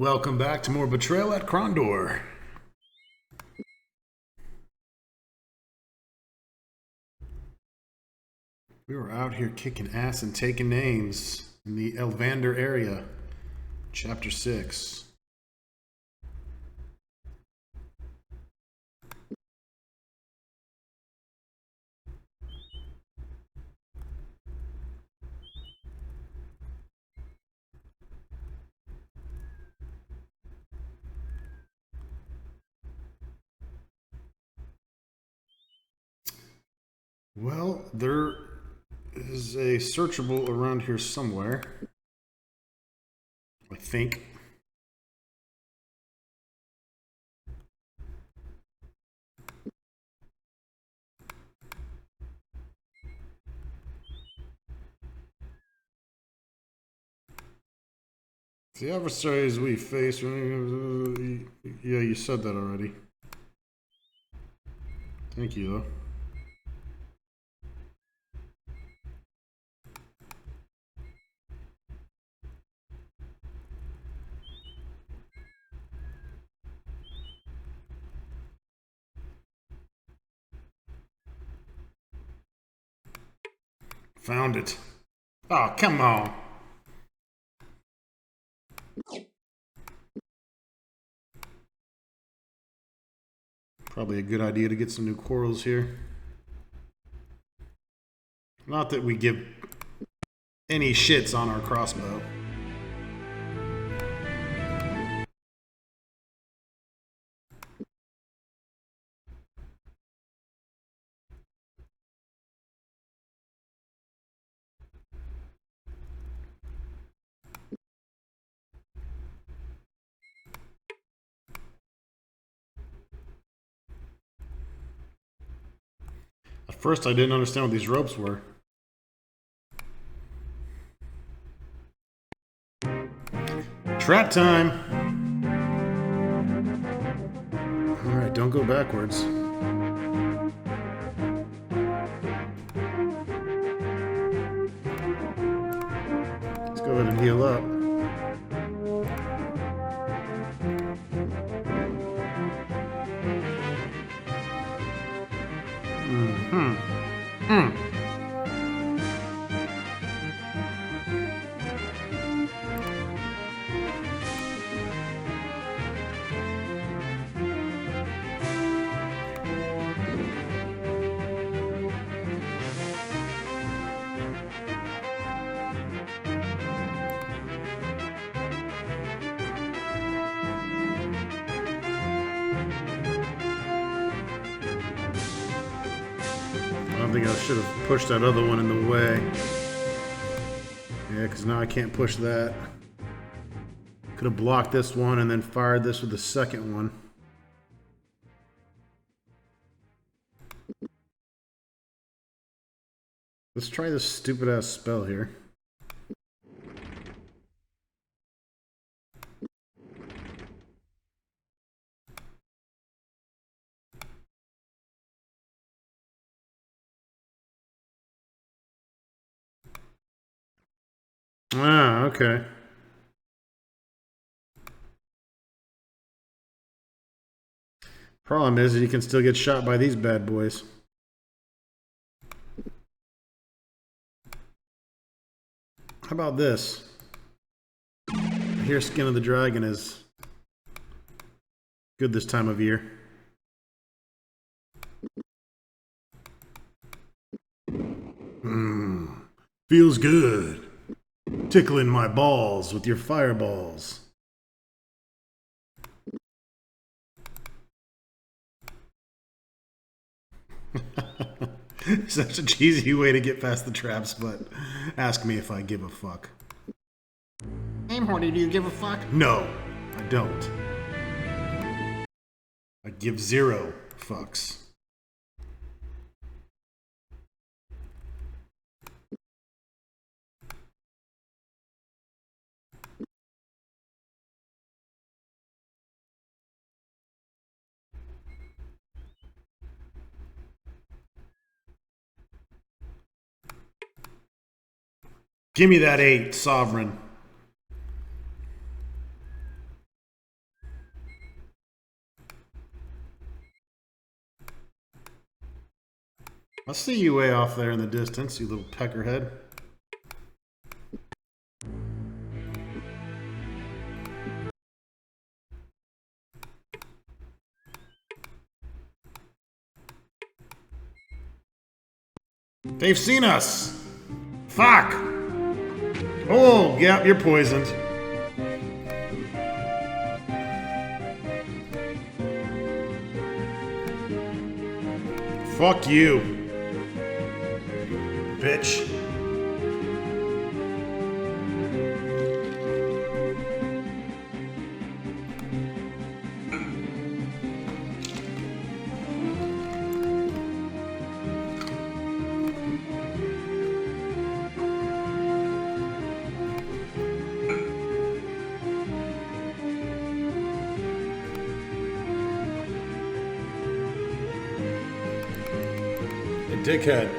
Welcome back to more Betrayal at Krondor. We were out here kicking ass and taking names in the Elvander area. Chapter 6. Well, there is a searchable around here somewhere. I think. The adversaries we face. Yeah, you said that already. Thank you, though. Found it. Oh, come on. Probably a good idea to get some new quarrels here. Not that we give any shits on our crossbow. At first, I didn't understand what these ropes were. Trap time! Alright, don't go backwards. Let's go ahead and heal up. I think I should have pushed that other one in the way. Yeah, because now I can't push that. Could have blocked this one and then fired this with the second one. Let's try this stupid ass spell here. Ah, okay. Problem is, you can still get shot by these bad boys. How about this? I hear Skin of the Dragon is good this time of year. Feels good. Tickling my balls with your fireballs. Such a cheesy way to get past the traps, but ask me if I give a fuck. Name Horty, do you give a fuck? No, I don't. I give 0 fucks. Give me that 8, Sovereign. I see you way off there in the distance, you little peckerhead. They've seen us! Fuck! Oh, yeah, you're poisoned. Fuck you, bitch. Dickhead.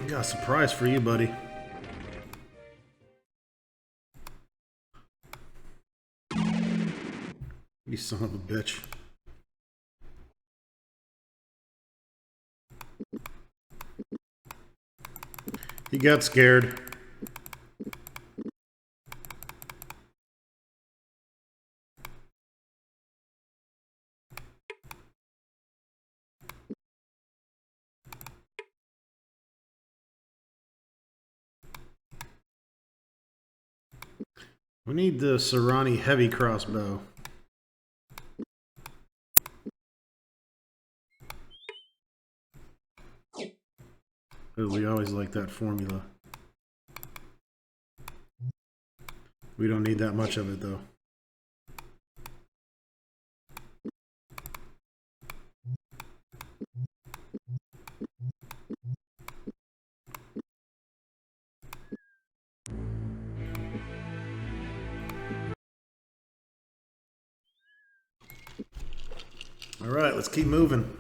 I got a surprise for you, buddy. You son of a bitch. He got scared. We need the Serrani heavy crossbow. We always like that formula. We don't need that much of it, though. All right, let's keep moving.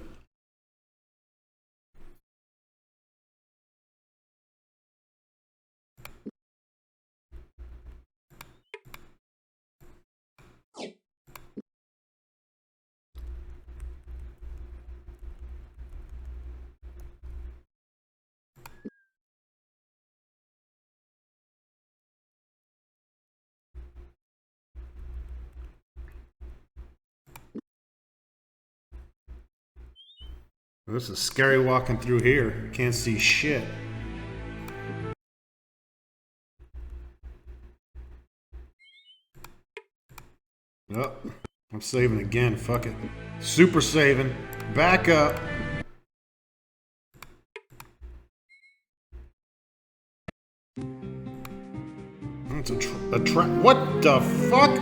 This is scary walking through here. Can't see shit. Oh, I'm saving again. Fuck it. Super saving. Back up. It's a trap. What the fuck?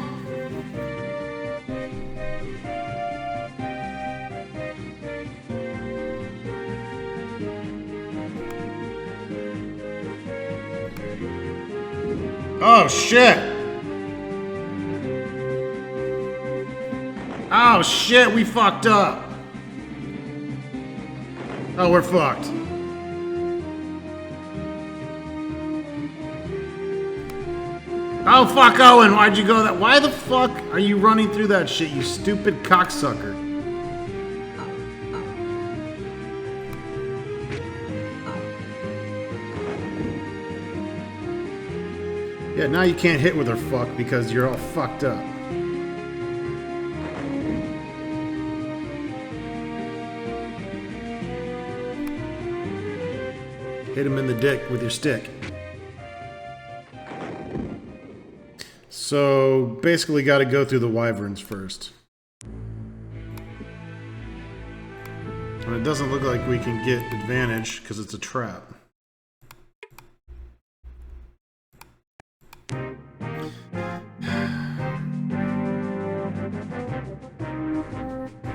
Oh shit! Oh shit, we fucked up! Oh, we're fucked. Oh fuck, Owen, why'd you go that? Why the fuck are you running through that shit, you stupid cocksucker? Yeah, now you can't hit with her fuck because you're all fucked up. Hit him in the dick with your stick. So, basically got to go through the wyverns first. And it doesn't look like we can get advantage because it's a trap.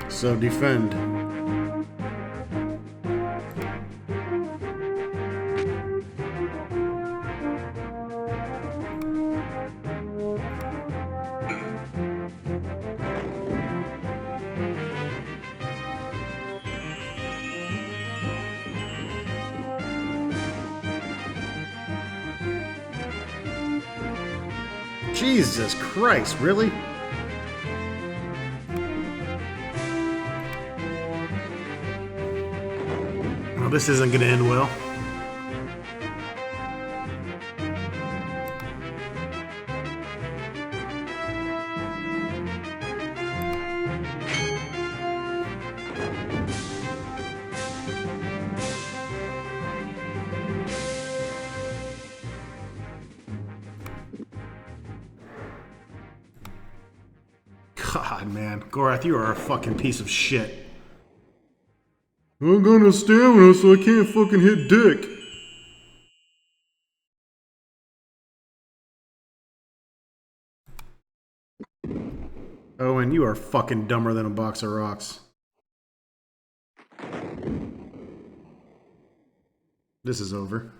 So defend. Jesus Christ, really? Well, this isn't going to end well. God, man. Gorath, you are a fucking piece of shit. I'm gonna stamina so I can't fucking hit dick. Owen, you are fucking dumber than a box of rocks. This is over.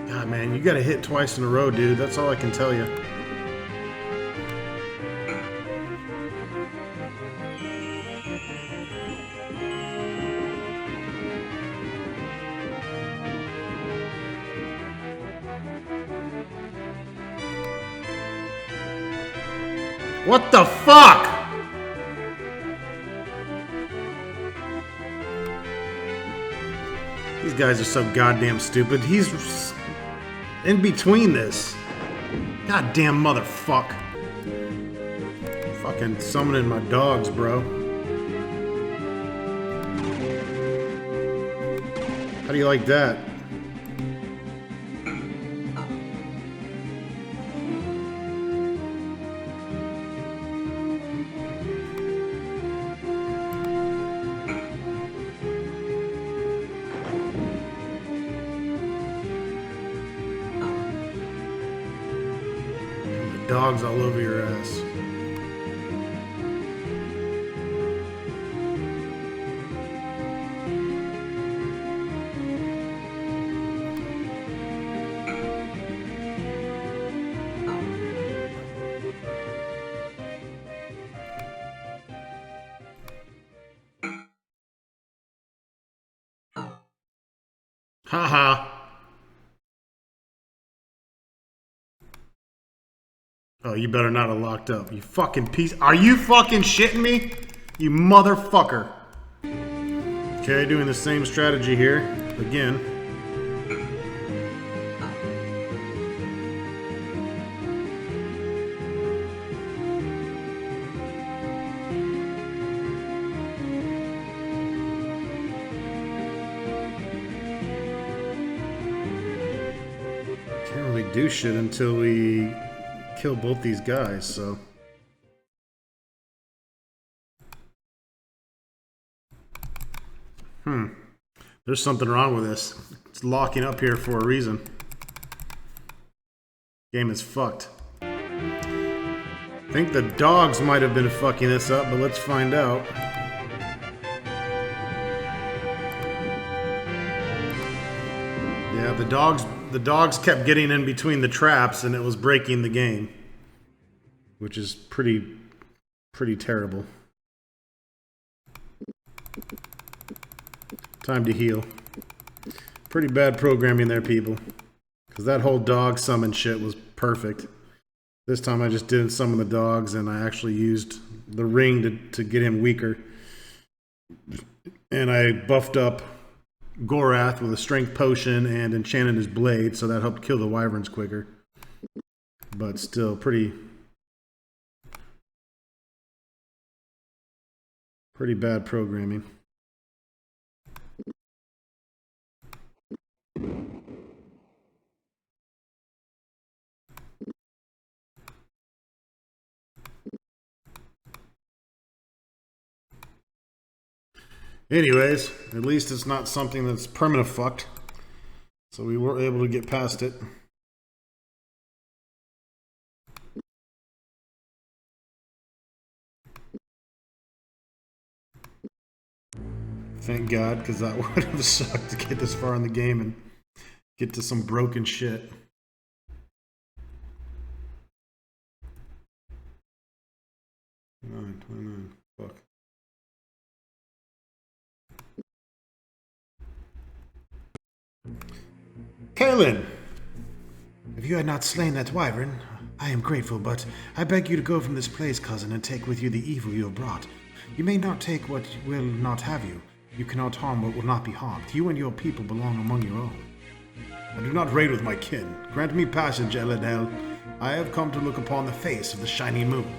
God, man, you gotta hit twice in a row, dude. That's all I can tell you. What the fuck? These guys are so goddamn stupid. He's in between this. Goddamn motherfuck. Fucking summoning my dogs, bro. How do you like that? Dogs all over your ass. Haha. Oh, you better not have locked up. You fucking piece. Are you fucking shitting me? You motherfucker. Okay, doing the same strategy here. Again. Can't really do shit until we kill both these guys, so. There's something wrong with this. It's locking up here for a reason. Game is fucked. I think the dogs might have been fucking this up, but let's find out. Yeah, the dogs kept getting in between the traps and it was breaking the game. Which is pretty terrible. Time to heal. Pretty bad programming there, people. Because that whole dog summon shit was perfect. This time I just didn't summon the dogs and I actually used the ring to get him weaker. And I buffed up Gorath with a strength potion and enchanted his blade, so that helped kill the wyverns quicker. But still pretty bad programming. Anyways, at least it's not something that's permanent fucked. So we were able to get past it. Thank God, because that would have sucked to get this far in the game and get to some broken shit. $29. Fuck. Kaelin! If you had not slain that wyvern, I am grateful, but I beg you to go from this place, cousin, and take with you the evil you have brought. You may not take what will not have you. You cannot harm what will not be harmed. You and your people belong among your own. I do not raid with my kin. Grant me passage, Elvander. I have come to look upon the face of the shining moon.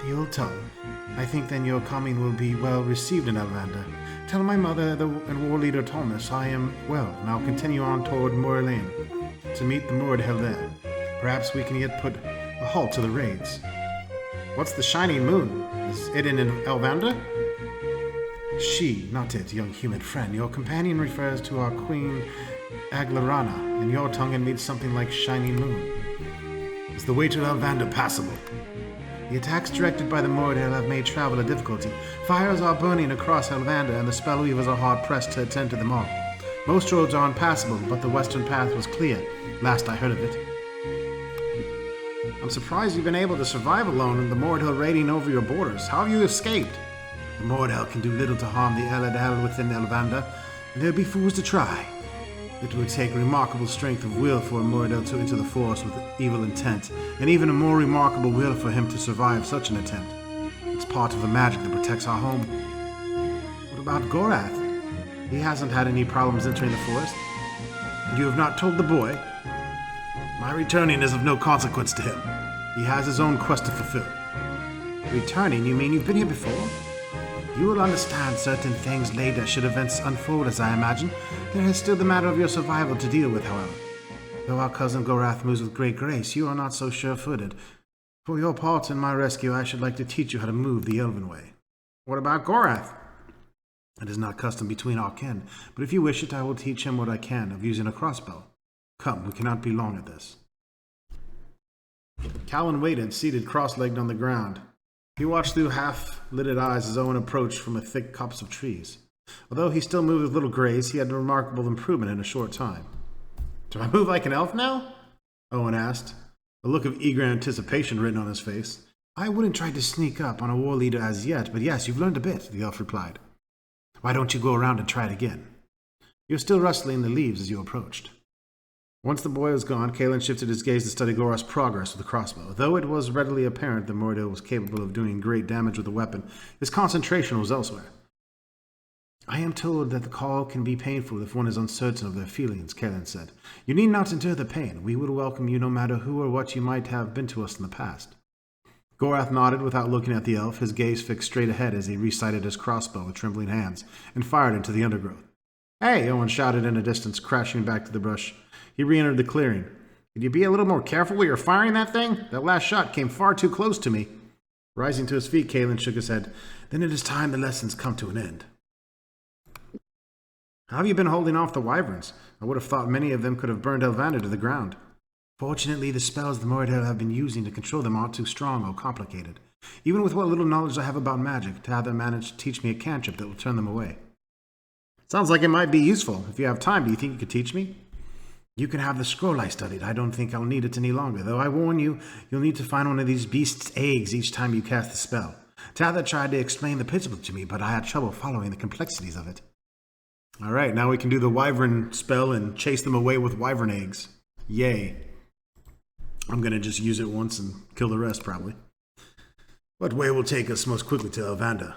The old tongue. I think then your coming will be well received in Elvander. Tell my mother and war leader Thomas I am well. Now continue on toward Moorlane to meet the Mordhel there. Perhaps we can yet put a halt to the raids. What's the shining moon? Is it in Elvander? She, not it, young human friend. Your companion refers to our queen Aglarana. In your tongue it means something like shining moon. Is the way to Elvander passable? The attacks directed by the Mordhel have made travel a difficulty. Fires are burning across Elvander, and the spellweavers are hard-pressed to attend to them all. Most roads are impassable, but the western path was clear, last I heard of it. I'm surprised you've been able to survive alone and the Mordhel raiding over your borders. How have you escaped? The Mordhel can do little to harm the Eladel within Elvander, and they'll be fools to try. It would take remarkable strength of will for a Mordhel to enter the forest with evil intent, and even a more remarkable will for him to survive such an attempt. It's part of the magic that protects our home. What about Gorath? He hasn't had any problems entering the forest. You have not told the boy? My returning is of no consequence to him. He has his own quest to fulfill. Returning? You mean you've been here before? You will understand certain things later should events unfold as I imagine. There is still the matter of your survival to deal with, however. Though our cousin Gorath moves with great grace, you are not so sure-footed. For your part in my rescue, I should like to teach you how to move the Elven way. What about Gorath? It is not custom between our kin, but if you wish it, I will teach him what I can of using a crossbow. Come, we cannot be long at this. Kaelin waited, seated cross-legged on the ground. He watched through half-lidded eyes as Owen approached from a thick copse of trees. Although he still moved with little grace, he had a remarkable improvement in a short time. Do I move like an elf now? Owen asked, a look of eager anticipation written on his face. I wouldn't try to sneak up on a war leader as yet, but yes, you've learned a bit, the elf replied. Why don't you go around and try it again? You're still rustling the leaves as you approached. Once the boy was gone, Kaelin shifted his gaze to study Gorath's progress with the crossbow. Though it was readily apparent that Mordhel was capable of doing great damage with the weapon, his concentration was elsewhere. I am told that the call can be painful if one is uncertain of their feelings, Kaelin said. You need not endure the pain. We will welcome you no matter who or what you might have been to us in the past. Gorath nodded without looking at the elf, his gaze fixed straight ahead as he resighted his crossbow with trembling hands and fired into the undergrowth. Hey! Owen shouted in a distance, crashing back to the brush. He re-entered the clearing. Could you be a little more careful where you're firing that thing? That last shot came far too close to me. Rising to his feet, Kaelin shook his head. Then it is time the lessons come to an end. How have you been holding off the wyverns? I would have thought many of them could have burned Elvander to the ground. Fortunately, the spells the Mordhel have been using to control them aren't too strong or complicated. Even with what little knowledge I have about magic, Tather managed to teach me a cantrip that will turn them away. Sounds like it might be useful. If you have time, do you think you could teach me? You can have the scroll I studied. I don't think I'll need it any longer, though I warn you, you'll need to find one of these beasts' eggs each time you cast the spell. Tather tried to explain the principle to me, but I had trouble following the complexities of it. Alright, now we can do the wyvern spell and chase them away with wyvern eggs. Yay. I'm gonna just use it once and kill the rest, probably. What way will take us most quickly to Elvander?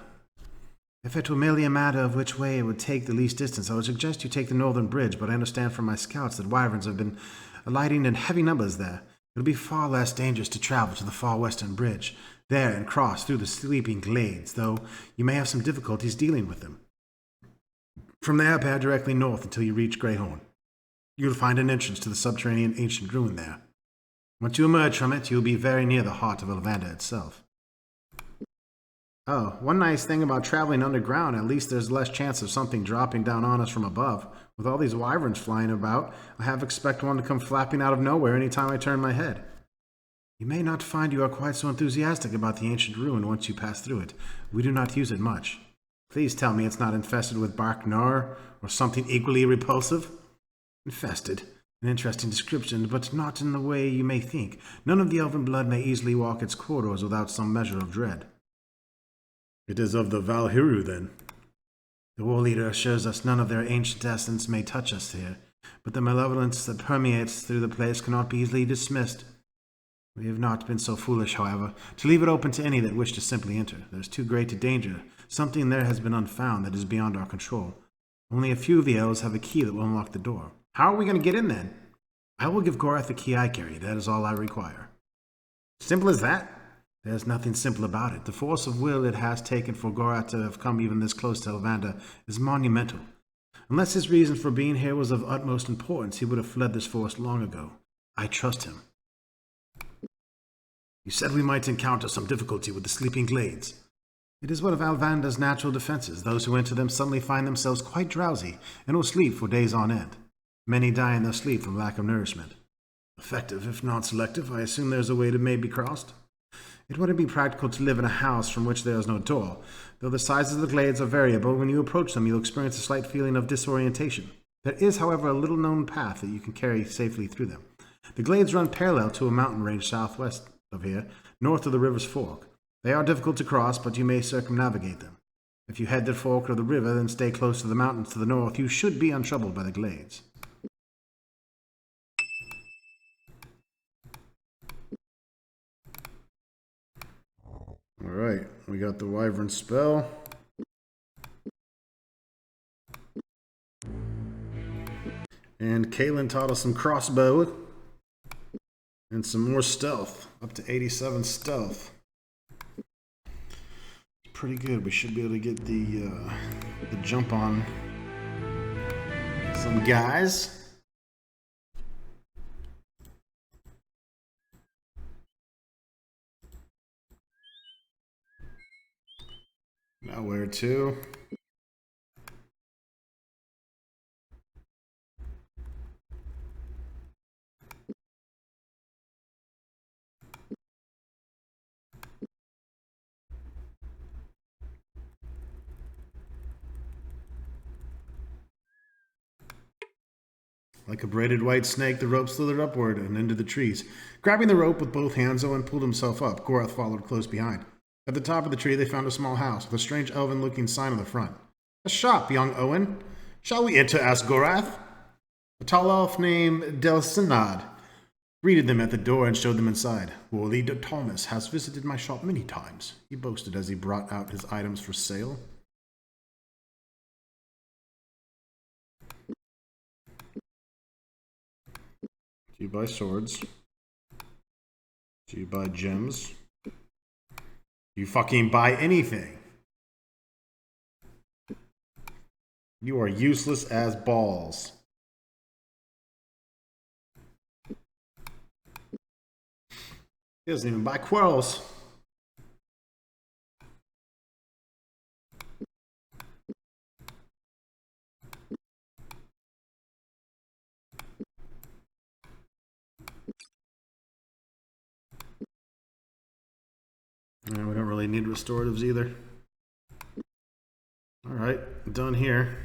If it were merely a matter of which way it would take the least distance, I would suggest you take the northern bridge, but I understand from my scouts that wyverns have been alighting in heavy numbers there. It would be far less dangerous to travel to the far western bridge, there and cross through the sleeping glades, though you may have some difficulties dealing with them. From there, bear directly north until you reach Greyhorn. You'll find an entrance to the subterranean ancient ruin there. Once you emerge from it, you'll be very near the heart of Elvander itself. Oh, one nice thing about traveling underground, at least there's less chance of something dropping down on us from above. With all these wyverns flying about, I half expect one to come flapping out of nowhere any time I turn my head. You may not find you are quite so enthusiastic about the ancient ruin once you pass through it. We do not use it much. Please tell me it's not infested with bark gnar, or something equally repulsive? Infested. An interesting description, but not in the way you may think. None of the elven blood may easily walk its corridors without some measure of dread. It is of the Valhiru, then. The war leader assures us none of their ancient essence may touch us here, but the malevolence that permeates through the place cannot be easily dismissed. We have not been so foolish, however, to leave it open to any that wish to simply enter. There is too great a danger. Something there has been unfound that is beyond our control. Only a few of the elves have a key that will unlock the door. How are we going to get in, then? I will give Gorath the key I carry. That is all I require. Simple as that? There's nothing simple about it. The force of will it has taken for Gorath to have come even this close to Elvander is monumental. Unless his reason for being here was of utmost importance, he would have fled this forest long ago. I trust him. You said we might encounter some difficulty with the sleeping glades. It is one of Elvander's natural defenses. Those who enter them suddenly find themselves quite drowsy and will sleep for days on end. Many die in their sleep from lack of nourishment. Effective, if not selective. I assume there's a way to may be crossed. It wouldn't be practical to live in a house from which there is no door. Though the sizes of the glades are variable, when you approach them you'll experience a slight feeling of disorientation. There is, however, a little-known path that you can carry safely through them. The glades run parallel to a mountain range southwest of here, north of the river's fork. They are difficult to cross, but you may circumnavigate them. If you head the fork of the river, then stay close to the mountains to the north, you should be untroubled by the glades. Alright, we got the Wyvern spell. And Kaelin taught us some crossbow. And some more stealth. Up to 87 stealth. Pretty good. We should be able to get the jump on some guys. Now where to? Like a braided white snake, the rope slithered upward and into the trees. Grabbing the rope with both hands, Owen pulled himself up. Gorath followed close behind. At the top of the tree, they found a small house with a strange elven-looking sign on the front. A shop, young Owen. Shall we enter? Asked Gorath. A tall elf named Delsinad greeted them at the door and showed them inside. War Leader Thomas has visited my shop many times, he boasted as he brought out his items for sale. Do you buy swords? Do you buy gems? Do you fucking buy anything? You are useless as balls. He doesn't even buy quarrels. We don't really need restoratives either. Alright, done here.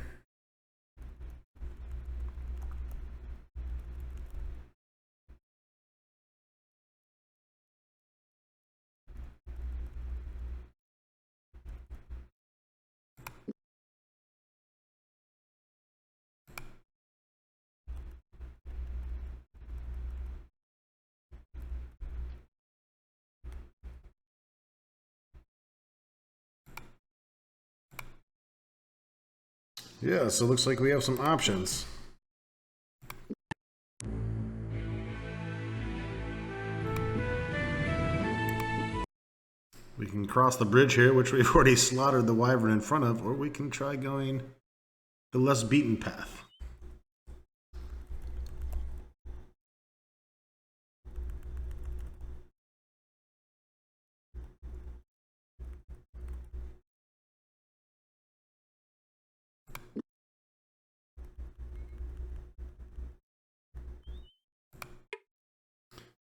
Yeah, so it looks like we have some options. We can cross the bridge here, which we've already slaughtered the wyvern in front of, or we can try going the less beaten path.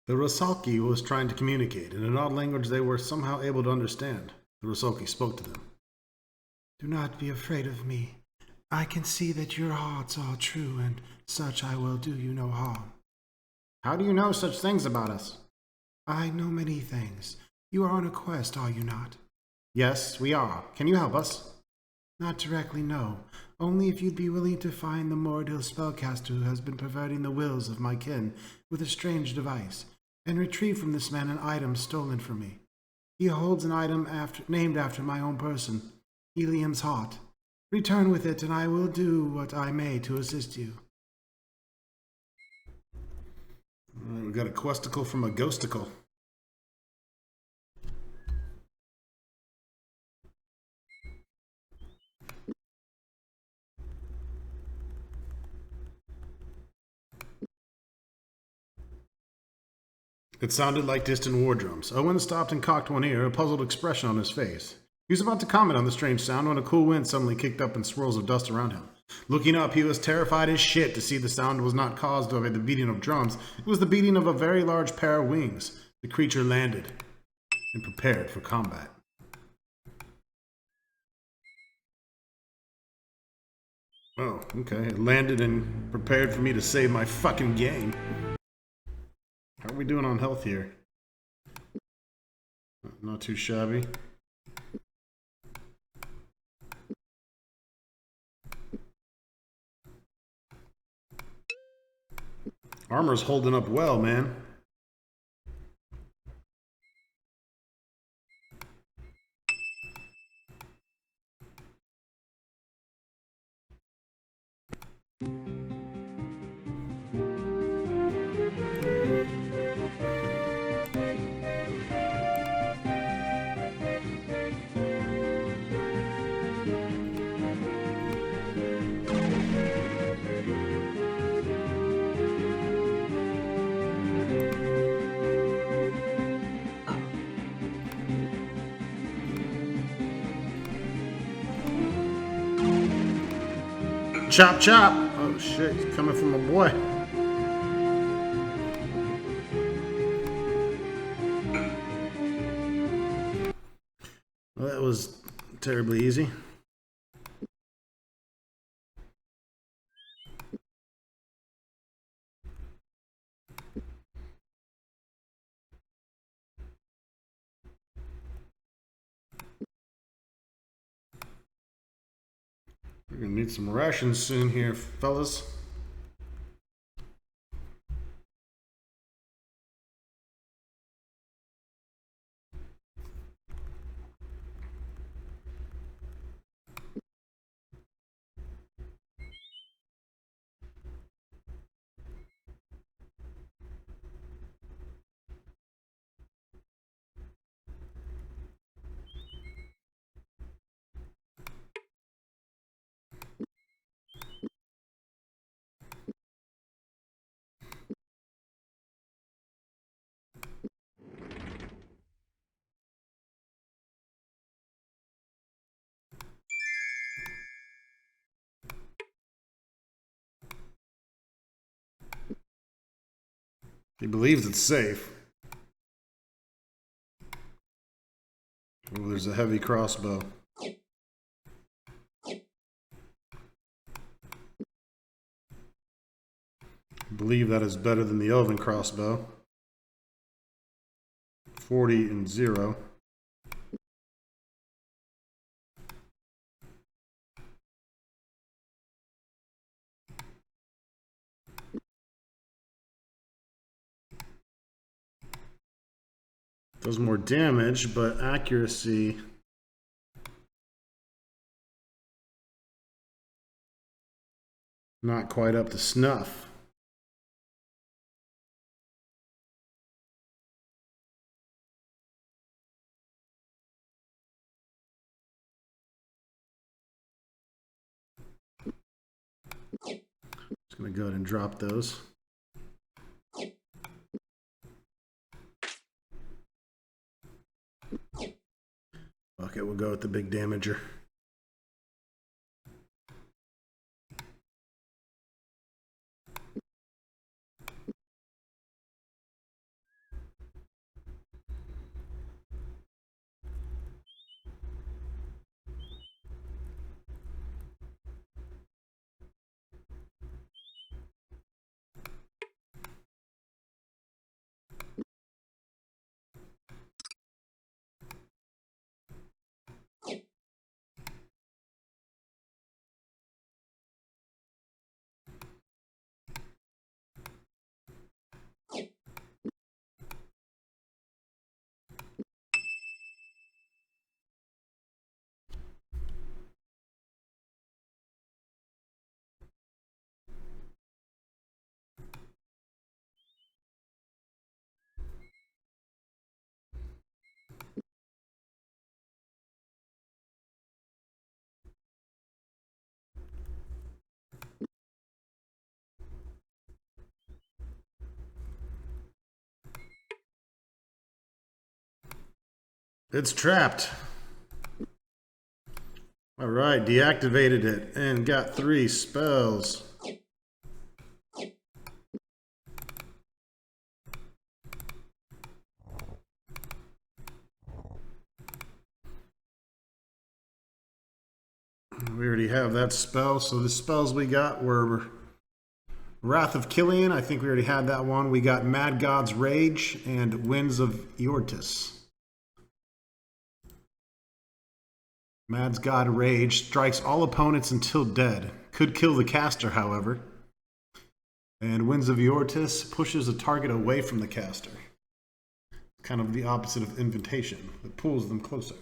The Rasalki was trying to communicate in an odd language they were somehow able to understand. The Rusalki spoke to them. Do not be afraid of me. I can see that your hearts are true, and such I will do you no harm. How do you know such things about us? I know many things. You are on a quest, are you not? Yes, we are. Can you help us? Not directly, no. Only if you'd be willing to find the Mordil spellcaster who has been perverting the wills of my kin with a strange device, and retrieve from this man an item stolen from me. He holds an item named after my own person, Helium's heart. Return with it, and I will do what I may to assist you. We got a questicle from a ghosticle. It sounded like distant war drums. Owen stopped and cocked one ear, a puzzled expression on his face. He was about to comment on the strange sound when a cool wind suddenly kicked up in swirls of dust around him. Looking up, he was terrified as shit to see the sound was not caused by the beating of drums. It was the beating of a very large pair of wings. The creature landed and prepared for combat. Oh, okay. It landed and prepared for me to save my fucking game. How are we doing on health here? Not too shabby. Armor's holding up well, man. Chop, chop! Oh shit, he's coming from a boy. Well, that was terribly easy. We're gonna need some rations soon here, fellas. He believes it's safe. Oh, there's a heavy crossbow. I believe that is better than the elven crossbow. 40 and 0. Does more damage, but accuracy not quite up to snuff. Just gonna go ahead and drop those. Okay, we'll go with the big damager. It's trapped. Alright, deactivated it and got 3 spells. We already have that spell, so the spells we got were Wrath of Kaelin, I think we already had that one. We got Mad God's Rage and Winds of Eortis. Mad's God Rage strikes all opponents until dead. Could kill the caster, however. And Winds of Eortis pushes a target away from the caster. Kind of the opposite of Invitation. It pulls them closer.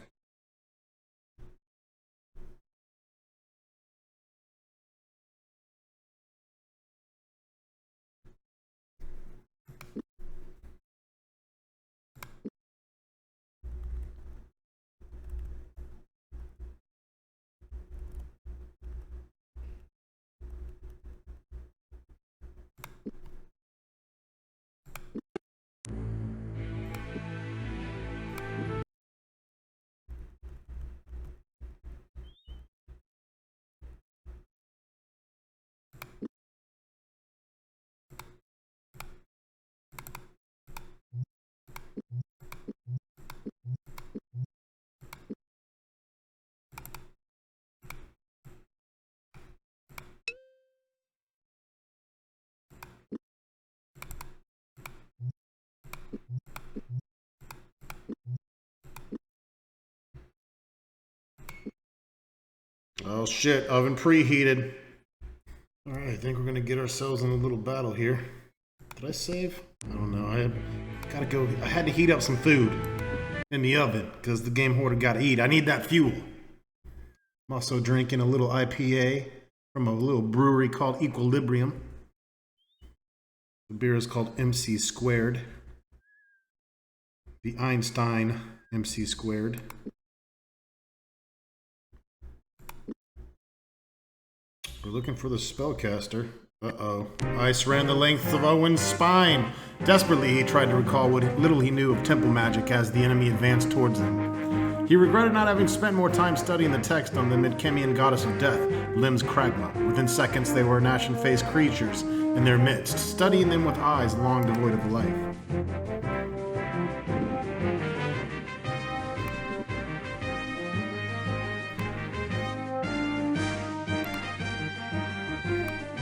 Oh shit, oven preheated. Alright, I think we're gonna get ourselves in a little battle here. Did I save? I don't know. I had to heat up some food in the oven because the game hoarder gotta eat. I need that fuel. I'm also drinking a little IPA from a little brewery called Equilibrium. The beer is called MC Squared. The Einstein MC Squared. We're looking for the spellcaster. Uh-oh. Ice ran the length of Owen's spine. Desperately, he tried to recall what little he knew of temple magic as the enemy advanced towards him. He regretted not having spent more time studying the text on the Midkemian goddess of death, Lim's Kragma. Within seconds, they were ashen-faced creatures in their midst, studying them with eyes long devoid of life.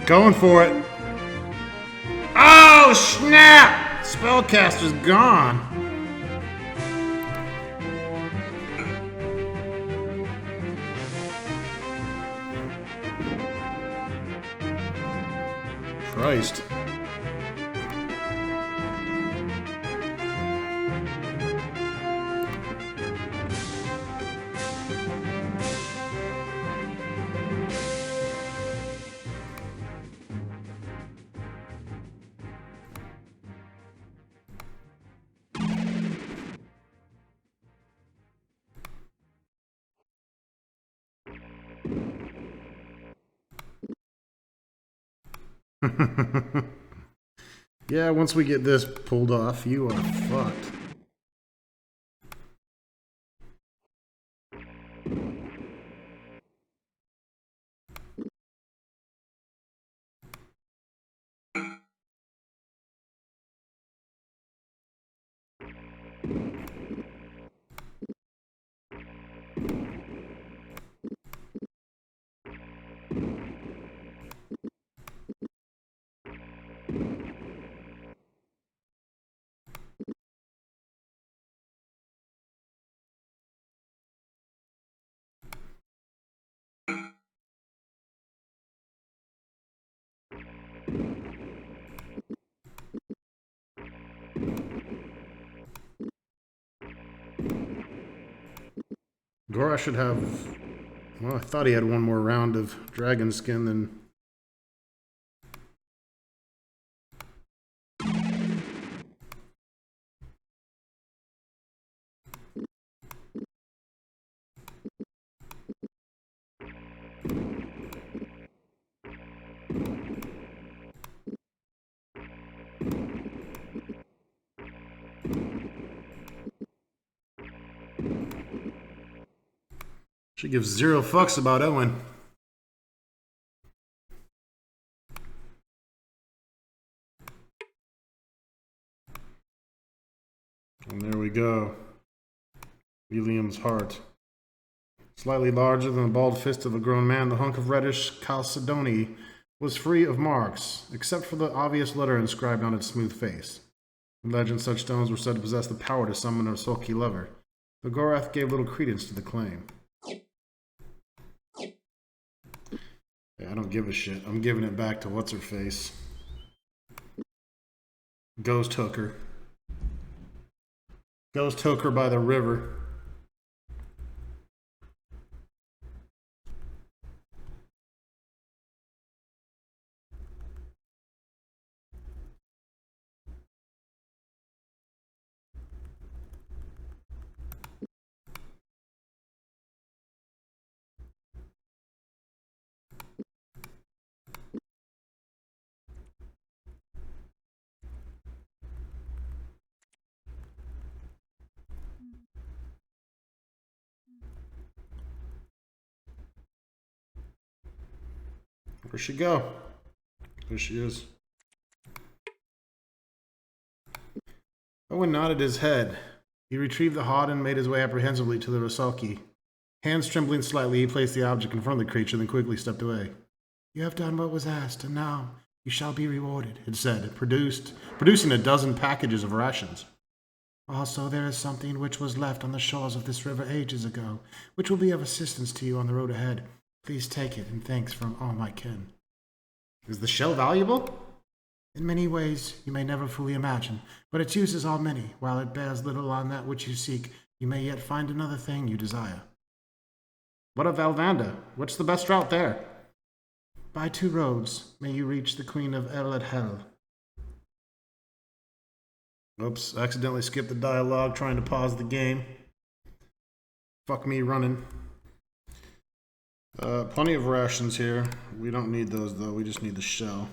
Going for it. Oh, snap! Spellcaster's gone. Christ. Yeah, once we get this pulled off, you are fucked. Gora should have... Well, I thought he had one more round of dragon skin than... She gives zero fucks about Owen. And there we go. William's heart. Slightly larger than the bald fist of a grown man, the hunk of reddish chalcedony was free of marks, except for the obvious letter inscribed on its smooth face. In legend, such stones were said to possess the power to summon a Rasalki lover. The Gorath gave little credence to the claim. Yeah, I don't give a shit. I'm giving it back to what's-her-face. Ghost hooker. Ghost hooker by the river. Where'd she go? There she is. Owen nodded his head. He retrieved the hod and made his way apprehensively to the Rusalki. Hands trembling slightly, he placed the object in front of the creature, then quickly stepped away. You have done what was asked, and now you shall be rewarded, it said, producing a dozen packages of rations. Also, there is something which was left on the shores of this river ages ago, which will be of assistance to you on the road ahead. Please take it, and thanks from all my kin. Is the shell valuable? In many ways you may never fully imagine, but its uses are many. While it bears little on that which you seek, you may yet find another thing you desire. What of Elvander? What's the best route there? By 2 roads may you reach the Queen of El at Hell. Oops, accidentally skipped the dialogue trying to pause the game. Fuck me running. Plenty of rations here. We don't need those though, we just need the shell.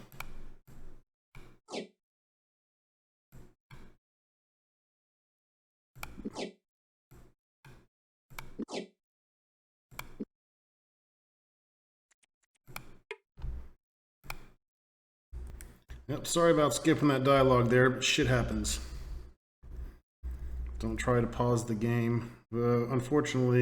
Yep, sorry about skipping that dialogue there, but shit happens. Don't try to pause the game. Unfortunately,